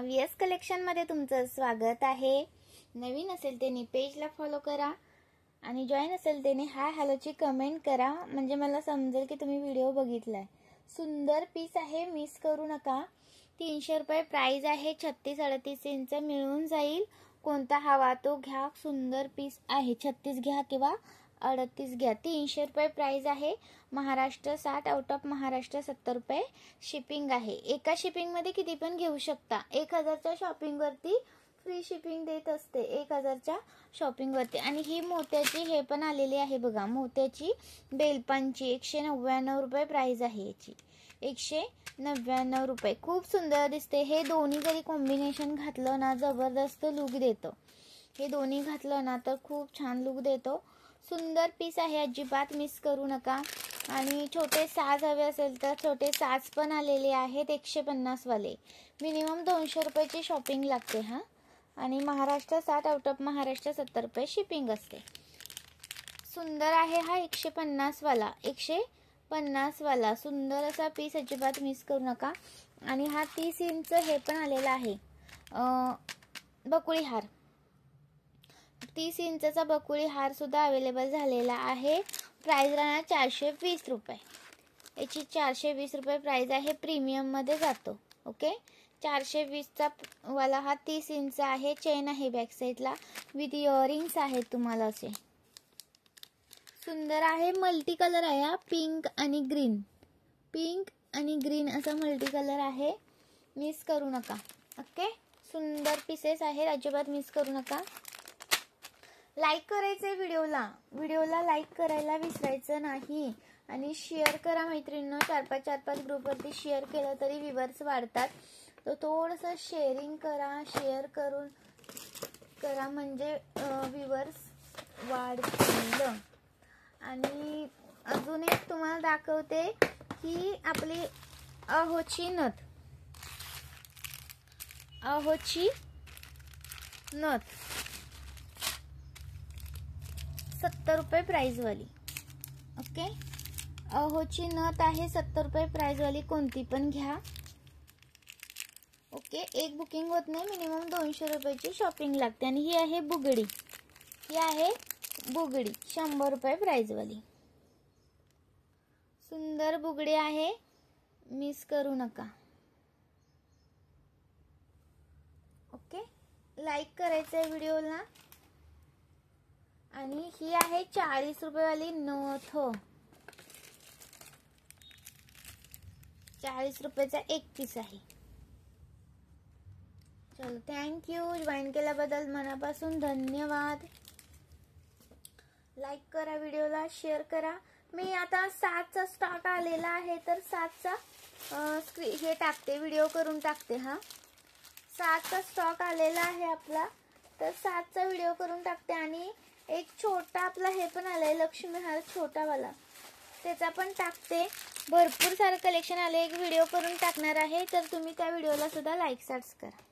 VS collection मध्ये तुमचं स्वागत आहे। नवीन असेल त्याने पेजला फॉलो करा आणि जॉइन असेल त्याने हाय हॅलोची कमेंट करा, म्हणजे मला समजेल की तुम्ही व्हिडिओ बघितलाय। सुंदर पीस आहे, मिस करू नका। 300 रुपये प्राइस आहे। 36-38 इंच मिळून जाईल। कोणता हवा तो घ्या, सुंदर पीस आहे। 36 घ्या किंवा 38 घ्या। 300 रुपये प्राइस आहे। महाराष्ट्र 60, आउट ऑफ महाराष्ट्र 70 रुपये शिपिंग आहे। एका शिपिंग मध्ये किती पण घेऊ शकता। 1000च्या शॉपिंग वरती फ्री शिपिंग देत असते। 1000च्या शॉपिंग वरती। आणि ही मोत्याची हे पण आलेली आहे बघा, मोत्याची बेलपांची 199 रुपये प्राइस आहे याची। 199 रुपये। खूप सुंदर दिसते। हे दोन्ही जरी कॉम्बिनेशन घातलं ना जबरदस्त लुक देतो। हे दोन्ही घातलं ना तर खूप छान लुक देतो। सुंदर पीस आहे, अजिबात मिस करू नका। आणि छोटे साज हवे असेल तर छोटे साज पण आलेले आहेत 150 वाले। मिनिमम 200 रुपयाची शॉपिंग लागते हा। आणि महाराष्ट्र 60, आउट ऑफ महाराष्ट्र 70 रुपये शिपिंग असते। सुंदर आहे हा 150 वाला। 150 वाला सुंदर असा पीस, अजिबात मिस करू नका। आणि हा 30 इंच हे पण आलेला आहे बकुळी हार। 30 इंचचा बकुळी हार सुद्धा अवेलेबल झालेला आहे। प्राइस राहणार 420 रुपये। याची 420 रुपये प्राइस आहे। प्रीमियम मध्ये जातो। ओके, 420 चा वाला हा 30 इंच आहे। चेन आहे बॅक साइडला विथ इयरिंग्स आहेत तुम्हाला असे। सुंदर आहे, मल्टी कलर आहे हा, पिंक आणि ग्रीन। पिंक आणि ग्रीन असा मल्टी कलर आहे, मिस करू नका। ओके, सुंदर पीसेस आहेत, अजिबात मिस करू नका। लाईक करायचंय व्हिडिओला लाईक करायला विसरायचं नाही। आणि शेअर करा मैत्रिणींनो। 4-5 ग्रुप वरती शेअर केलं तरी व्ह्यूअर्स वाढतात। तर थोडंसं शेअरिंग करा, शेअर करून करा म्हणजे व्ह्यूअर्स वाढतील। आणि अजून एक तुम्हाला दाखवते ही आपली अहोची नथ 70 रुपये प्राइस वाली। ओके, अहोची नथ आहे 70 रुपये प्राइस वाली, कोणती पण घ्या। ओके, एक बुकिंग होत नाही, मिनिमम 200 रुपयाची शॉपिंग लागते। आणि ही आहे बुगडी, ही आहे बुगडी 100 रुपये प्राइस वाली। सुंदर बुगडी आहे, मिस करू नका। ओके, लाईक करायचंय व्हिडिओला। आणि ही आहे 40 रुपये वाली नथ। 40 रुपयाचा एक पीस आहे। चलो, थँक्यू जॉईन केल्याबद्दल मनापासून धन्यवाद। लाईक करा व्हिडिओला, शेअर करा। मी आता 7चा स्टॉक आलेला आहे तर 7चा हे टाकते, व्हिडिओ करून टाकते हा। 7चा स्टॉक आलेला आहे आपला, तर 7चा व्हिडिओ करून टाकते। आणि एक छोटा आपला हे पण आलाय लक्ष्मी हार छोटा वाला, त्याचा पण टाकते। भरपूर सारे कलेक्शन आले, एक व्हिडिओ करून टाकणार आहे, तर तुम्ही त्या व्हिडिओला सुद्धा लाईक करा।